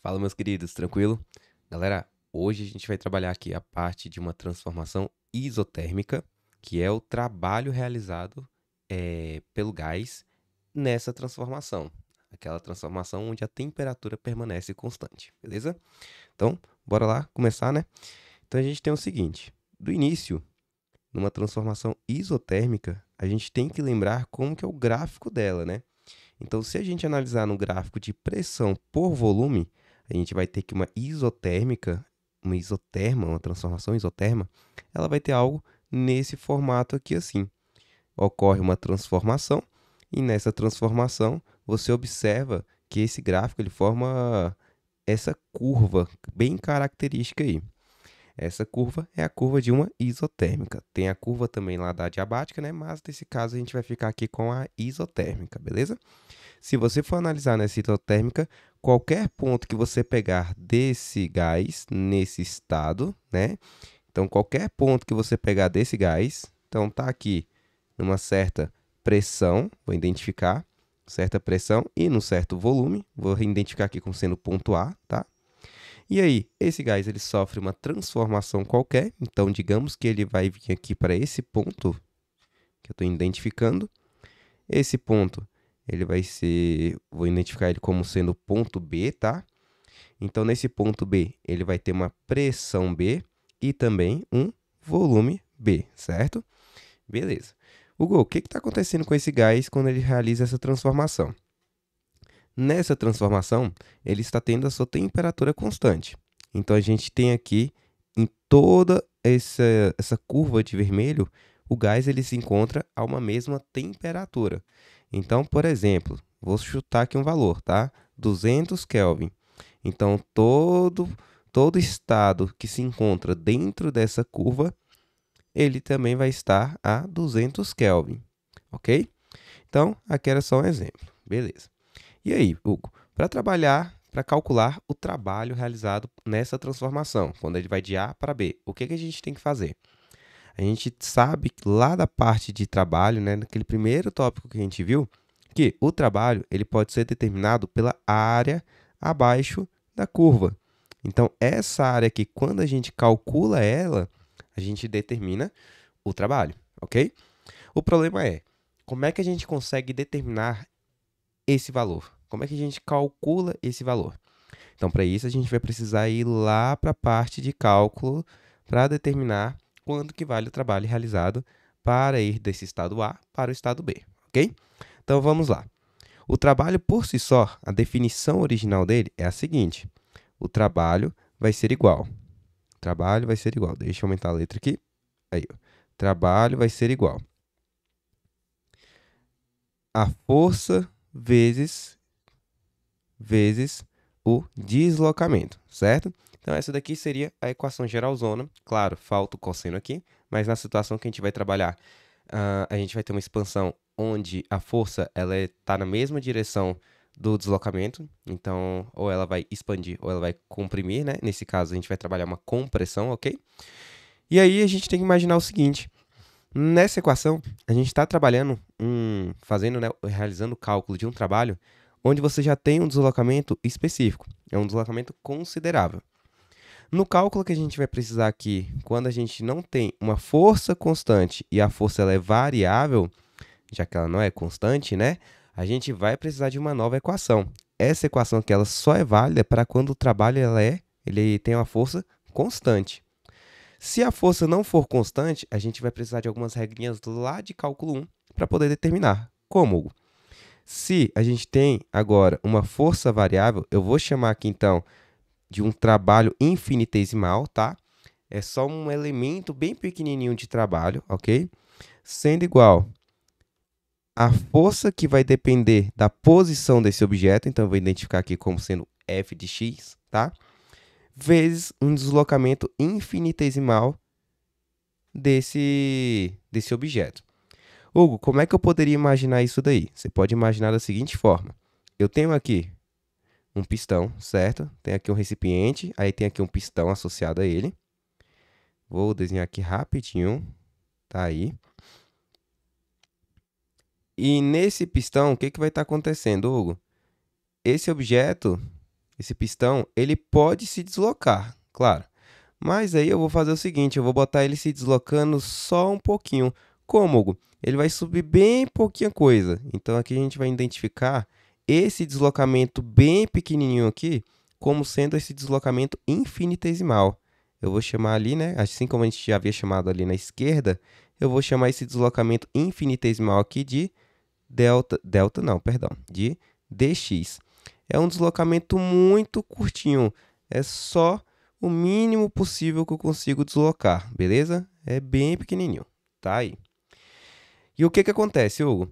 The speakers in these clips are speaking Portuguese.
Fala, meus queridos, tranquilo? Galera, hoje a gente vai trabalhar aqui a parte de uma transformação isotérmica, que é o trabalho realizado pelo gás nessa transformação. Aquela transformação onde a temperatura permanece constante, beleza? Então, bora lá começar, né? Então a gente tem o seguinte: do início, numa transformação isotérmica, a gente tem que lembrar como que é o gráfico dela, né? Então, se a gente analisar no gráfico de pressão por volume, a gente vai ter que uma isoterma, uma transformação isoterma, ela vai ter algo nesse formato aqui assim. Ocorre uma transformação e nessa transformação você observa que esse gráfico ele forma essa curva bem característica aí. Essa curva é a curva de uma isotérmica. Tem a curva também lá da adiabática, né? Mas nesse caso a gente vai ficar aqui com a isotérmica, beleza? Se você for analisar nessa isotérmica, qualquer ponto que você pegar desse gás nesse estado, né? Então, qualquer ponto que você pegar desse gás, então tá aqui numa certa pressão, vou identificar certa pressão e num certo volume, vou identificar aqui como sendo ponto A, tá? E aí, esse gás ele sofre uma transformação qualquer, então digamos que ele vai vir aqui para esse ponto que eu estou identificando. Esse ponto ele vai ser, vou identificar ele como sendo ponto B, tá? Então, nesse ponto B, ele vai ter uma pressão B e também um volume B, certo? Beleza. Hugo, o que está acontecendo com esse gás quando ele realiza essa transformação? Nessa transformação, ele está tendo a sua temperatura constante. Então, a gente tem aqui, em toda essa curva de vermelho, o gás ele se encontra a uma mesma temperatura. Então, por exemplo, vou chutar aqui um valor, tá? 200 Kelvin. Então, todo estado que se encontra dentro dessa curva, ele também vai estar a 200 Kelvin, ok? Então, aqui era só um exemplo, beleza. E aí, Hugo, para trabalhar, para calcular o trabalho realizado nessa transformação, quando ele vai de A para B, o que que a gente tem que fazer? A gente sabe que lá da parte de trabalho, né, naquele primeiro tópico que a gente viu, que o trabalho ele pode ser determinado pela área abaixo da curva. Então, essa área aqui, quando a gente calcula ela, a gente determina o trabalho, ok? O problema é, como é que a gente consegue determinar esse valor? Como é que a gente calcula esse valor? Então, para isso, a gente vai precisar ir lá para a parte de cálculo para determinar quanto que vale o trabalho realizado para ir desse estado A para o estado B, ok? Então, vamos lá. O trabalho por si só, a definição original dele é a seguinte: o trabalho vai ser igual. Trabalho vai ser igual. Deixa eu aumentar a letra aqui. Aí, ó. Trabalho vai ser igual a força vezes o deslocamento, certo? Então, essa daqui seria a equação geralzona. Claro, falta o cosseno aqui, mas na situação que a gente vai trabalhar, a gente vai ter uma expansão onde a força ela está na mesma direção do deslocamento. Então, ou ela vai expandir ou ela vai comprimir, né? Nesse caso, a gente vai trabalhar uma compressão, ok? E aí, a gente tem que imaginar o seguinte. Nessa equação, a gente está trabalhando, fazendo, né, realizando o cálculo de um trabalho onde você já tem um deslocamento específico, é um deslocamento considerável. No cálculo que a gente vai precisar aqui, quando a gente não tem uma força constante e a força ela é variável, já que ela não é constante, né, a gente vai precisar de uma nova equação. Essa equação aqui ela só é válida para quando o trabalho ele tem uma força constante. Se a força não for constante, a gente vai precisar de algumas regrinhas lá de cálculo 1 para poder determinar. Como, Hugo? Se a gente tem agora uma força variável, eu vou chamar aqui então de um trabalho infinitesimal, tá? É só um elemento bem pequenininho de trabalho, ok? Sendo igual a força que vai depender da posição desse objeto, então eu vou identificar aqui como sendo f de x, tá? Vezes um deslocamento infinitesimal desse objeto. Hugo, como é que eu poderia imaginar isso daí? Você pode imaginar da seguinte forma: eu tenho aqui um pistão, certo? Tem aqui um recipiente, aí tem aqui um pistão associado a ele. Vou desenhar aqui rapidinho, tá aí. E nesse pistão, o que que vai estar acontecendo, Hugo? Esse objeto, esse pistão, ele pode se deslocar, claro. Mas aí eu vou fazer o seguinte, eu vou botar ele se deslocando só um pouquinho. Como, Hugo? Ele vai subir bem pouquinha coisa. Então aqui a gente vai identificar esse deslocamento bem pequenininho aqui como sendo esse deslocamento infinitesimal. Eu vou chamar ali, né? Assim como a gente já havia chamado ali na esquerda, eu vou chamar esse deslocamento infinitesimal aqui de de dx. É um deslocamento muito curtinho. É só o mínimo possível que eu consigo deslocar, beleza? É bem pequenininho, tá aí. E o que que acontece, Hugo?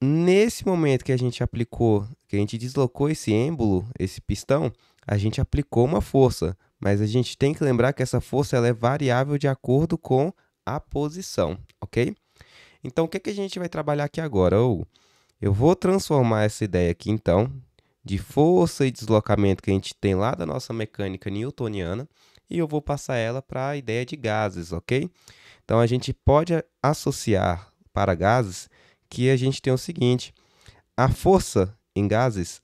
Nesse momento que a gente aplicou, que a gente deslocou esse êmbolo, esse pistão, a gente aplicou uma força, mas a gente tem que lembrar que essa força ela é variável de acordo com a posição, ok? Então, o que que a gente vai trabalhar aqui agora, Hugo? Eu vou transformar essa ideia aqui, então, de força e deslocamento que a gente tem lá da nossa mecânica newtoniana, e eu vou passar ela para a ideia de gases, ok? Então, a gente pode associar para gases que a gente tem o seguinte: a força em gases,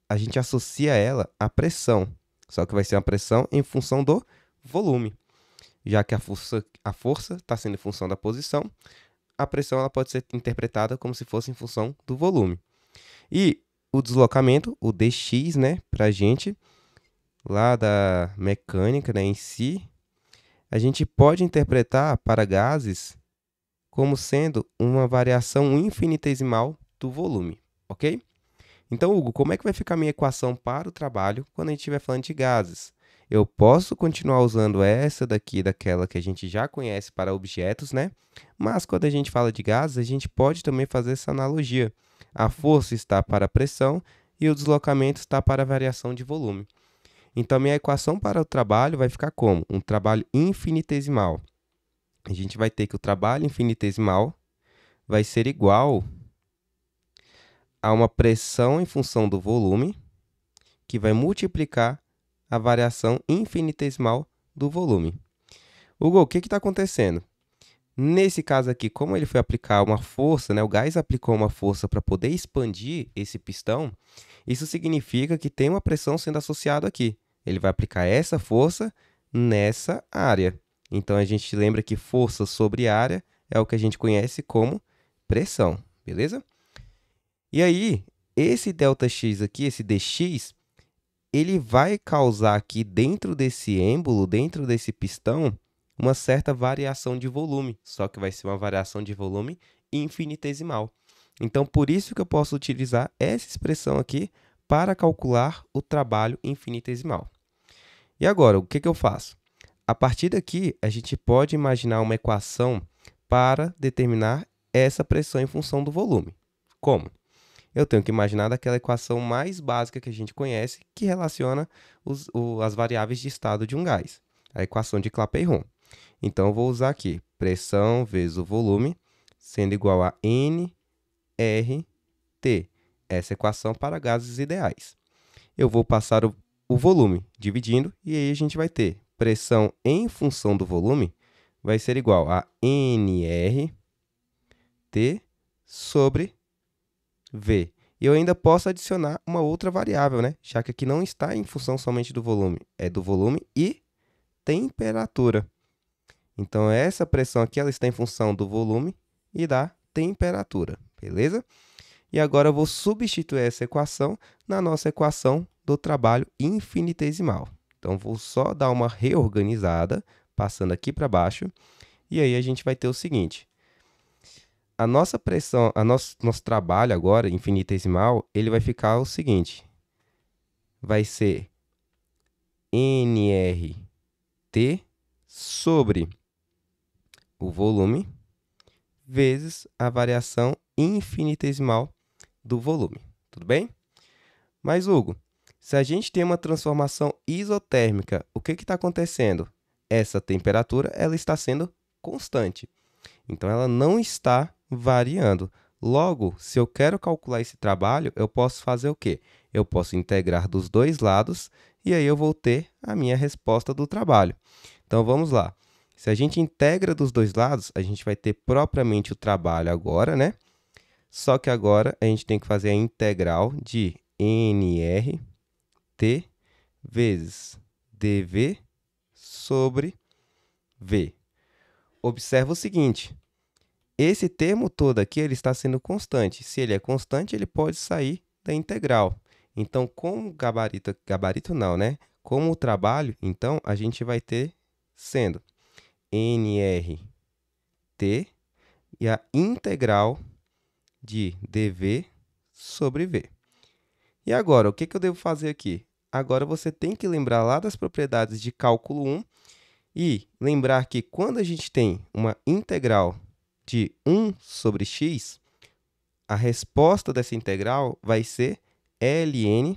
a gente associa ela à pressão, só que vai ser uma pressão em função do volume. Já que a força está sendo em função da posição, a pressão ela pode ser interpretada como se fosse em função do volume. E o deslocamento, o dx, né, para a gente, lá da mecânica, né, em si, a gente pode interpretar para gases como sendo uma variação infinitesimal do volume, ok? Então, Hugo, como é que vai ficar a minha equação para o trabalho quando a gente estiver falando de gases? Eu posso continuar usando essa daqui, daquela que a gente já conhece para objetos, né? Mas quando a gente fala de gases, a gente pode também fazer essa analogia. A força está para a pressão e o deslocamento está para a variação de volume. Então, minha equação para o trabalho vai ficar como? Um trabalho infinitesimal. A gente vai ter que o trabalho infinitesimal vai ser igual a uma pressão em função do volume, que vai multiplicar a variação infinitesimal do volume. Hugo, o que está acontecendo? Nesse caso aqui, como ele foi aplicar uma força, né, o gás aplicou uma força para poder expandir esse pistão, isso significa que tem uma pressão sendo associada aqui. Ele vai aplicar essa força nessa área. Então, a gente lembra que força sobre área é o que a gente conhece como pressão, beleza? E aí, esse ΔX aqui, esse dx, ele vai causar aqui dentro desse êmbolo, dentro desse pistão, uma certa variação de volume, só que vai ser uma variação de volume infinitesimal. Então, por isso que eu posso utilizar essa expressão aqui para calcular o trabalho infinitesimal. E agora, o que que eu faço? A partir daqui, a gente pode imaginar uma equação para determinar essa pressão em função do volume. Como? Eu tenho que imaginar daquela equação mais básica que a gente conhece, que relaciona as variáveis de estado de um gás, a equação de Clapeyron. Então, eu vou usar aqui pressão vezes o volume, sendo igual a nRT, essa equação para gases ideais. Eu vou passar o volume dividindo, e aí a gente vai ter pressão em função do volume, vai ser igual a nRT sobre V. E eu ainda posso adicionar uma outra variável, né? Já que aqui não está em função somente do volume, é do volume e temperatura. Então, essa pressão aqui ela está em função do volume e da temperatura, beleza? E agora eu vou substituir essa equação na nossa equação do trabalho infinitesimal. Então, vou só dar uma reorganizada, passando aqui para baixo, e aí a gente vai ter o seguinte: a nossa pressão, nosso trabalho agora, infinitesimal, ele vai ficar o seguinte. Vai ser nRT sobre o volume vezes a variação infinitesimal do volume. Tudo bem? Mas, Hugo, se a gente tem uma transformação isotérmica, o que está acontecendo? Essa temperatura ela está sendo constante. Então, ela não está variando. Logo, se eu quero calcular esse trabalho, eu posso fazer o quê? Eu posso integrar dos dois lados e aí eu vou ter a minha resposta do trabalho. Então, vamos lá. Se a gente integra dos dois lados, a gente vai ter propriamente o trabalho agora, né? Só que agora a gente tem que fazer a integral de nRT vezes dv sobre v. Observa o seguinte, esse termo todo aqui ele está sendo constante. Se ele é constante, ele pode sair da integral. Então, como gabarito não, né? Como o trabalho, então, a gente vai ter sendo nRT e a integral de dv sobre v. E agora, o que eu devo fazer aqui? Agora você tem que lembrar lá das propriedades de cálculo 1 e lembrar que quando a gente tem uma integral de 1 sobre x, a resposta dessa integral vai ser ln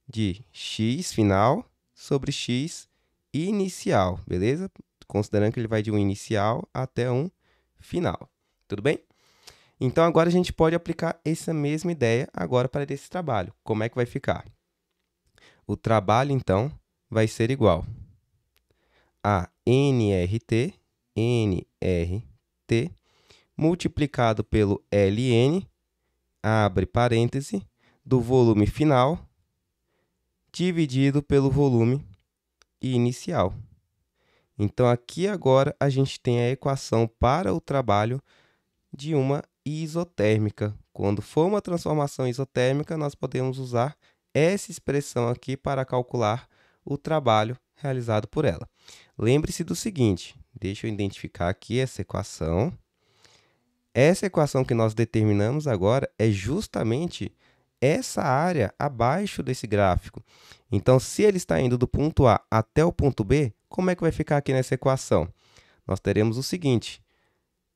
de x final sobre x inicial, beleza? Considerando que ele vai de um inicial até um final. Tudo bem? Então, agora a gente pode aplicar essa mesma ideia agora para esse trabalho. Como é que vai ficar? O trabalho, então, vai ser igual a nRT multiplicado pelo ln, abre parêntese, do volume final, dividido pelo volume inicial. Então, aqui agora a gente tem a equação para o trabalho de uma isotérmica. Quando for uma transformação isotérmica, nós podemos usar essa expressão aqui para calcular o trabalho realizado por ela. Lembre-se do seguinte, deixa eu identificar aqui essa equação. Essa equação que nós determinamos agora é justamente essa área abaixo desse gráfico. Então, se ele está indo do ponto A até o ponto B, como é que vai ficar aqui nessa equação? Nós teremos o seguinte,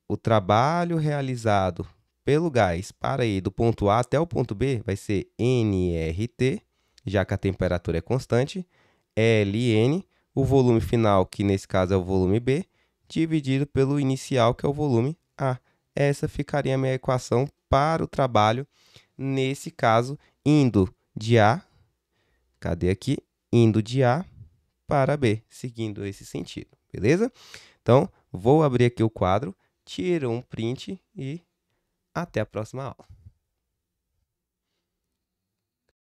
o trabalho realizado pelo gás para ir do ponto A até o ponto B vai ser nRT, já que a temperatura é constante, ln, o volume final, que nesse caso é o volume B, dividido pelo inicial, que é o volume A. Essa ficaria a minha equação para o trabalho, nesse caso, indo de A, cadê aqui? Indo de A para B, seguindo esse sentido, beleza? Então, vou abrir aqui o quadro, tiro um print e até a próxima aula.